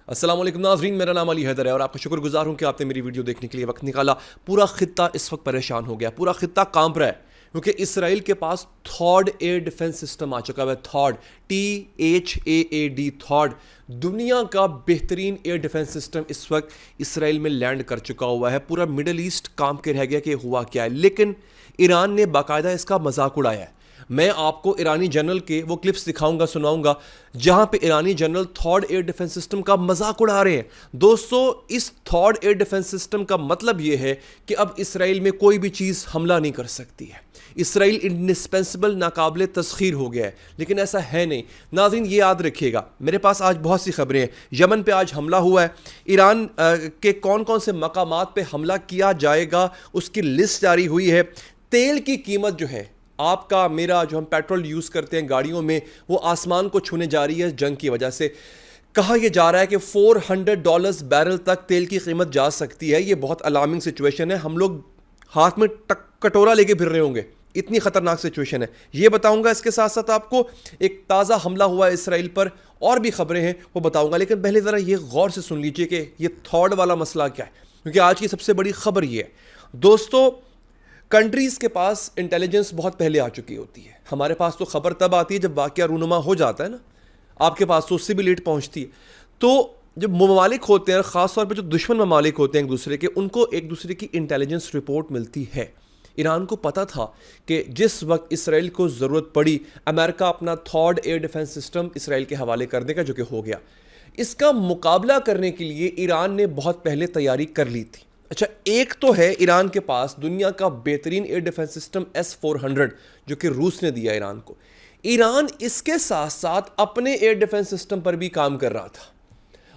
अस्सलाम वालेकुम नाज़रीन, मेरा नाम अली हैदर है और आपका शुक्रगुजार हूँ कि आपने मेरी वीडियो देखने के लिए वक्त निकाला। पूरा खित्ता इस वक्त परेशान हो गया, पूरा खित्ता कांप रहा है क्योंकि इसराइल के पास थॉड एयर डिफेंस सिस्टम आ चुका है। थॉड THAAD थॉड दुनिया का बेहतरीन एयर डिफेंस सिस्टम इस वक्त इसराइल में लैंड कर चुका हुआ है। पूरा मिडल ईस्ट कांप के रह गया कि हुआ क्या है, लेकिन ईरान ने बाकायदा इसका मजाक उड़ाया है। मैं आपको ईरानी जनरल के वो क्लिप्स दिखाऊंगा, सुनाऊंगा, जहां पे ईरानी जनरल थॉड एयर डिफेंस सिस्टम का मजाक उड़ा रहे हैं। दोस्तों, इस थॉड एयर डिफेंस सिस्टम का मतलब यह है कि अब इसराइल में कोई भी चीज़ हमला नहीं कर सकती है। इसराइल इंडिस्पेंसिबल, नाकाबिले तस्खीर हो गया है, लेकिन ऐसा है नहीं। नाज़रीन, ये याद रखिएगा, मेरे पास आज बहुत सी खबरें हैं। यमन पे आज हमला हुआ है। ईरान के कौन कौन से मकामात पे हमला किया जाएगा उसकी लिस्ट जारी हुई है। तेल की कीमत जो है, आपका मेरा जो हम पेट्रोल यूज़ करते हैं गाड़ियों में, वो आसमान को छूने जा रही है जंग की वजह से। कहा यह जा रहा है कि $400 बैरल तक तेल की कीमत जा सकती है। ये बहुत अलार्मिंग सिचुएशन है। हम लोग हाथ में कटोरा लेके फिर रहे होंगे, इतनी खतरनाक सिचुएशन है। ये बताऊंगा। इसके साथ साथ आपको एक ताज़ा हमला हुआ है इसराइल पर, और भी खबरें हैं वो बताऊंगा। लेकिन पहले ज़रा ये गौर से सुन लीजिए कि ये थॉड वाला मसला क्या है, क्योंकि आज की सबसे बड़ी खबर ये है। दोस्तों, कंट्रीज़ के पास इंटेलिजेंस बहुत पहले आ चुकी होती है। हमारे पास तो खबर तब आती है जब वाक़या रूनुमा हो जाता है ना, आपके पास तो उससे भी लेट पहुंचती है। तो जब ममालिक होते हैं, ख़ासतौर पे जो दुश्मन ममालिक होते हैं एक दूसरे के, उनको एक दूसरे की इंटेलिजेंस रिपोर्ट मिलती है। ईरान को पता था कि जिस वक्त इसराइल को ज़रूरत पड़ी, अमेरिका अपना थॉड एयर डिफेंस सिस्टम इसराइल के हवाले कर देगा, जो कि हो गया। इसका मुकाबला करने के लिए ईरान ने बहुत पहले तैयारी कर ली थी। अच्छा, एक तो है ईरान के पास दुनिया का बेहतरीन एयर डिफेंस सिस्टम S-400, जो कि रूस ने दिया ईरान को। ईरान इसके साथ साथ अपने एयर डिफेंस सिस्टम पर भी काम कर रहा था।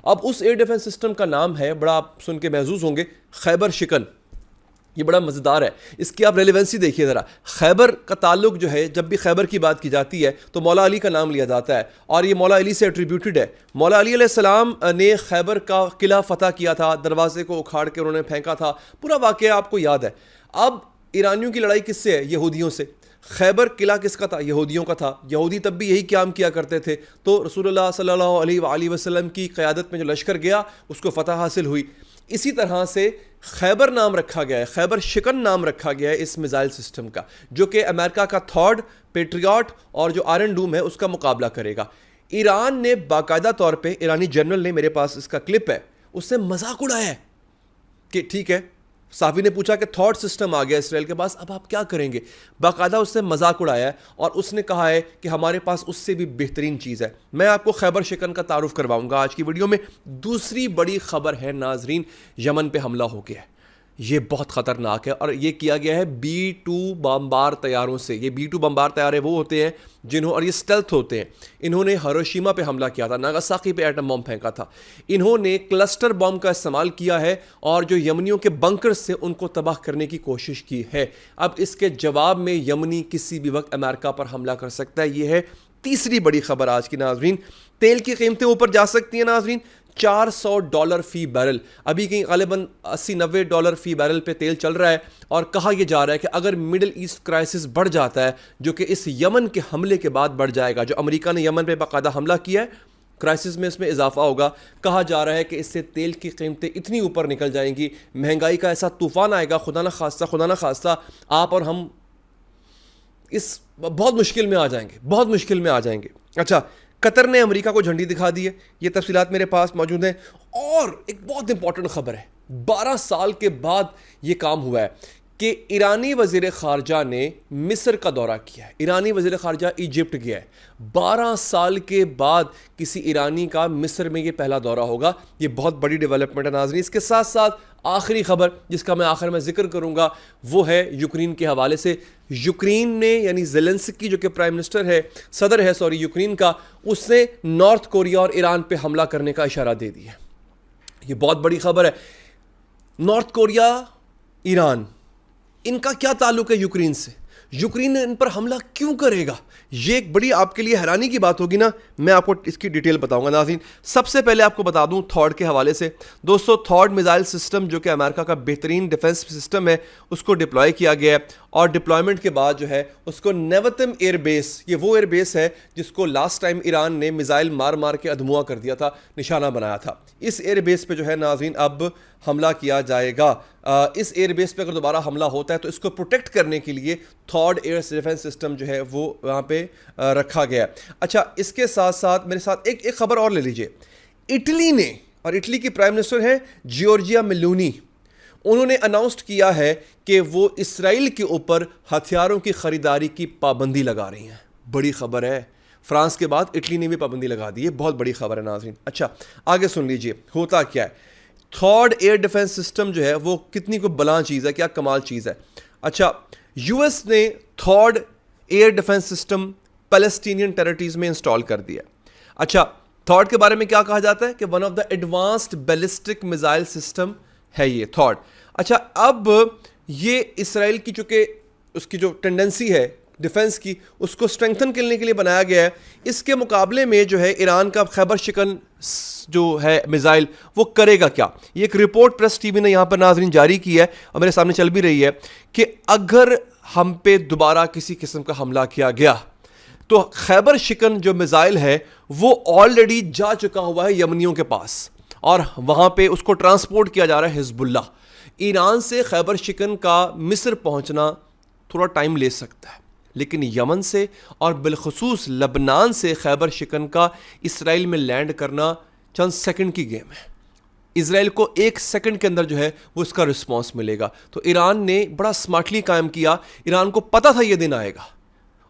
अब उस एयर डिफेंस सिस्टम का नाम है, बड़ा आप सुन के महसूस होंगे, खैबर शिकन। ये बड़ा मज़ेदार है, इसकी आप रेलिवेंसी देखिए ज़रा। खैबर का ताल्लुक जो है, जब भी खैबर की बात की जाती है तो मौला अली का नाम लिया जाता है, और ये मौला अली से एट्रीब्यूटेड है। मौला अली अलैहिस्सलाम ने खैबर का किला फतह किया था, दरवाजे को उखाड़ के उन्होंने फेंका था। पूरा वाक़या आपको याद है। अब ईरानियों की लड़ाई किससे है? यहूदियों से। खैबर किला किसका था? यहूदियों का था। यहूदी तब भी यही काम किया करते थे। तो रसूलुल्लाह सल्लल्लाहु अलैहि वसल्लम की क़यादत में जो लश्कर गया, उसको फतह हासिल हुई। इसी तरह से खैबर नाम रखा गया है, खैबर शिकन नाम रखा गया है इस मिसाइल सिस्टम का, जो कि अमेरिका का थॉड, पेट्रियट और जो आयरन डूम है उसका मुकाबला करेगा। ईरान ने बाकायदा तौर पे, ईरानी जनरल ने, मेरे पास इसका क्लिप है, उससे मजाक उड़ाया है कि ठीक है, साफी ने पूछा कि थॉट सिस्टम आ गया इसराइल के पास, अब आप क्या करेंगे। बाकायदा उससे मजाक उड़ाया है और उसने कहा है कि हमारे पास उससे भी बेहतरीन चीज़ है। मैं आपको खैबर शिकन का तारुफ करवाऊंगा आज की वीडियो में। दूसरी बड़ी खबर है नाजरीन, यमन पे हमला हो गया है। ये बहुत ख़तरनाक है और ये किया गया है B-2 बमबार तैयारों से। ये B-2 बमबार तैयारे वो होते हैं जिन्हों, और ये स्टेल्थ होते हैं। इन्होंने हिरोशिमा पे हमला किया था, नागासाकी पे एटम बम फेंका था। इन्होंने क्लस्टर बम का इस्तेमाल किया है और जो यमनियों के बंकर से उनको तबाह करने की कोशिश की है। अब इसके जवाब में यमनी किसी भी वक्त अमेरिका पर हमला कर सकता है। ये है तीसरी बड़ी खबर आज की नाजरीन। तेल की कीमतें ऊपर जा सकती हैं नाजरीन। $400 फी बैरल, अभी कहीं ग़ालिबन $80-90 फी बैरल पे तेल चल रहा है। और कहा यह जा रहा है कि अगर मिडिल ईस्ट क्राइसिस बढ़ जाता है, जो कि इस यमन के हमले के बाद बढ़ जाएगा, जो अमेरिका ने यमन पे बाकायदा हमला किया है, क्राइसिस में इसमें इजाफा होगा। कहा जा रहा है कि इससे तेल की कीमतें इतनी ऊपर निकल जाएंगी, महंगाई का ऐसा तूफान आएगा, खुदा ना खास्ता आप और हम इस बहुत मुश्किल में आ जाएंगे, बहुत मुश्किल में आ जाएंगे। अच्छा, कतर ने अमेरिका को झंडी दिखा दी है, ये तफसीलात मेरे पास मौजूद हैं। और एक बहुत इंपॉर्टेंट खबर है, 12 साल के बाद ये काम हुआ है कि ईरानी वज़ीर ख़ारजा ने मिस्र का दौरा किया है। ईरानी वज़ीर ख़ारजा इजिप्ट गया है। 12 साल के बाद किसी ईरानी का मिस्र में ये पहला दौरा होगा। ये बहुत बड़ी डेवलपमेंट है नाज़रीन। इसके साथ साथ आखिरी खबर जिसका मैं आखिर में जिक्र करूंगा वो है यूक्रेन के हवाले से। यूक्रेन ने, यानी ज़ेलेंस्की जो कि प्राइम मिनिस्टर है, सदर है सॉरी यूक्रेन का, उसने नॉर्थ कोरिया और ईरान पे हमला करने का इशारा दे दिया। ये बहुत बड़ी खबर है। नॉर्थ कोरिया, ईरान, इनका क्या ताल्लुक है यूक्रेन से? यूक्रेन इन पर हमला क्यों करेगा? ये एक बड़ी आपके लिए हैरानी की बात होगी ना, मैं आपको इसकी डिटेल बताऊंगा नाज़रीन। सबसे पहले आपको बता दूं थॉड के हवाले से, दोस्तों थॉड मिसाइल सिस्टम जो कि अमेरिका का बेहतरीन डिफेंस सिस्टम है, उसको डिप्लॉय किया गया है और डिप्लॉयमेंट के बाद जो है उसको नेवतम एयरबेस, ये वो एयरबेस है जिसको लास्ट टाइम ईरान ने मिसाइल मार मार के अधमुआ कर दिया था, निशाना बनाया था। इस एयरबेस पे जो है नाज़रीन अब हमला किया जाएगा। इस एयरबेस पे अगर दोबारा हमला होता है तो इसको प्रोटेक्ट करने के लिए थॉड एयर डिफेंस सिस्टम जो है वो वहाँ पे रखा गया है। अच्छा, इसके साथ साथ मेरे साथ एक खबर और ले लीजिए। इटली ने, और इटली की प्राइम मिनिस्टर हैं जियोर्जिया मेलोनी, उन्होंने अनाउंस किया है कि वो इसराइल के ऊपर हथियारों की खरीदारी की पाबंदी लगा रही हैं। बड़ी खबर है, फ्रांस के बाद इटली ने भी पाबंदी लगा दी है, बहुत बड़ी खबर है नाज़रीन। अच्छा, आगे सुन लीजिए होता क्या है। थॉड एयर डिफेंस सिस्टम जो है वो कितनी को बला चीज़ है, क्या कमाल चीज़ है। अच्छा, यूएस ने थॉड air defence system Palestinian territories में इंस्टॉल कर दिया। अच्छा, थॉड के बारे में क्या कहा जाता है कि one of the advanced ballistic missile system है ये थॉड। अच्छा, अब ये इसराइल की चूंकि उसकी जो टेंडेंसी है डिफेंस की, उसको स्ट्रेंथन करने के लिए बनाया गया है। इसके मुकाबले में जो है ईरान का खैबर शिकन जो है मिसाइल वो करेगा क्या, ये एक रिपोर्ट प्रेस टीवी ने यहाँ पर नाज़रीन जारी की है और मेरे सामने चल भी रही है कि अगर हम पे दोबारा किसी किस्म का हमला किया गया तो खैबर शिकन जो मिसाइल है वो ऑलरेडी जा चुका हुआ है यमनियों के पास और वहाँ पे उसको ट्रांसपोर्ट किया जा रहा है हिजबुल्लाह। ईरान से खैबर शिकन का मिस्र पहुँचना थोड़ा टाइम ले सकता है, लेकिन यमन से और बिलखसूस लबनान से खैबर शिकन का इसराइल में लैंड करना चंद सेकंड की गेम है। इसराइल को 1 सेकंड के अंदर जो है वो इसका रिस्पांस मिलेगा। तो ईरान ने बड़ा स्मार्टली काम किया, ईरान को पता था ये दिन आएगा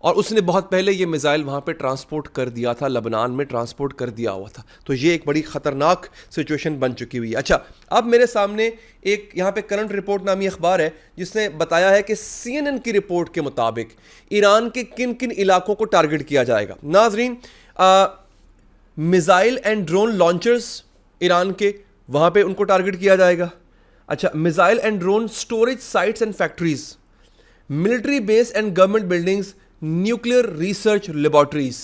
और उसने बहुत पहले ये मिसाइल वहाँ पे ट्रांसपोर्ट कर दिया था, लबनान में ट्रांसपोर्ट कर दिया हुआ था। तो ये एक बड़ी ख़तरनाक सिचुएशन बन चुकी हुई है। अच्छा, अब मेरे सामने एक यहाँ पे करंट रिपोर्ट नामी अखबार है जिसने बताया है कि CNN की रिपोर्ट के मुताबिक ईरान के किन किन इलाकों को टारगेट किया जाएगा। नाजरीन, missile and drone launchers Iran के, वहाँ पे उनको टारगेट किया जाएगा। अच्छा, missile and drone storage sites and factories, military base and government buildings, nuclear research laboratories,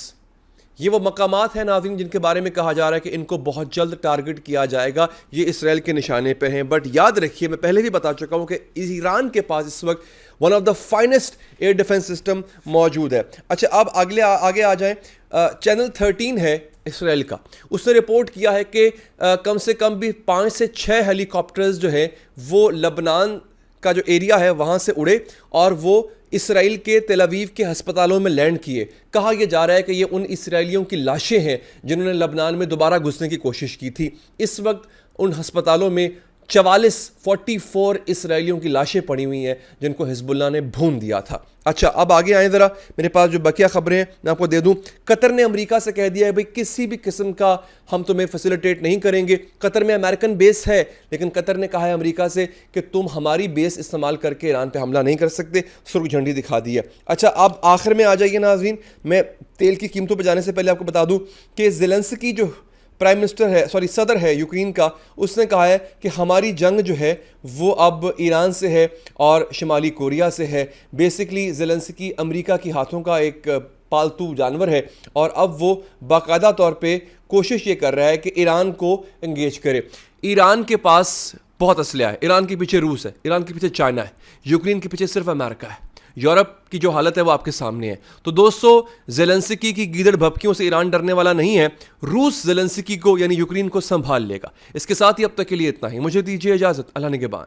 ये वो मकामात हैं नाज़रीन जिनके बारे में कहा जा रहा है कि इनको बहुत जल्द टारगेट किया जाएगा। ये इसराइल के निशाने पे हैं। बट याद रखिए, मैं पहले भी बता चुका हूं कि ईरान के पास इस वक्त one of the finest air defence system मौजूद है। अच्छा, अब आगे आ जाएं। चैनल 13 है इसराइल का, उसने रिपोर्ट किया है कि कम से कम भी 5 से 6 हेलीकॉप्टर्स जो है वो लबनान का जो एरिया है वहाँ से उड़े और वो इसराइल के तेल अवीव के अस्पतालों में लैंड किए। कहा यह जा रहा है कि ये उन इसराइलियों की लाशें हैं जिन्होंने लबनान में दोबारा घुसने की कोशिश की थी। इस वक्त उन अस्पतालों में 44 इसराइलियों की लाशें पड़ी हुई हैं जिनको हिजबुल्लाह ने भून दिया था। अच्छा, अब आगे आए ज़रा, मेरे पास जो बकिया खबरें हैं मैं आपको दे दूं। कतर ने अमेरिका से कह दिया है भाई किसी भी किस्म का हम तुम्हें फैसिलिटेट नहीं करेंगे। कतर में अमेरिकन बेस है, लेकिन कतर ने कहा है अमेरिका से कि तुम हमारी बेस इस्तेमाल करके ईरान पे हमला नहीं कर सकते, सुर्ख झंडी दिखा दी है। अच्छा, अब आखिर में आ जाइए नाज़रीन, मैं तेल की कीमतों पर जाने से पहले आपको बता दूँ कि ज़ेलेंस्की जो प्राइम मिनिस्टर है, सदर है यूक्रेन का, उसने कहा है कि हमारी जंग जो है वो अब ईरान से है और शुमाली कोरिया से है। बेसिकली ज़ेलेंस्की अमेरिका की हाथों का एक पालतू जानवर है और अब वो बाकायदा तौर पे कोशिश ये कर रहा है कि ईरान को एंगेज करे। ईरान के पास बहुत असलहा है, ईरान के पीछे रूस है, ईरान के पीछे चाइना है, यूक्रेन के पीछे सिर्फ अमेरिका है। यूरोप की जो हालत है वो आपके सामने है। तो दोस्तों, ज़ेलेंस्की की गीदड़ भभकियों से ईरान डरने वाला नहीं है। रूस ज़ेलेंस्की को यानी यूक्रेन को संभाल लेगा। इसके साथ ही अब तक के लिए इतना ही। मुझे दीजिए इजाज़त। अल्लाह निगहबान।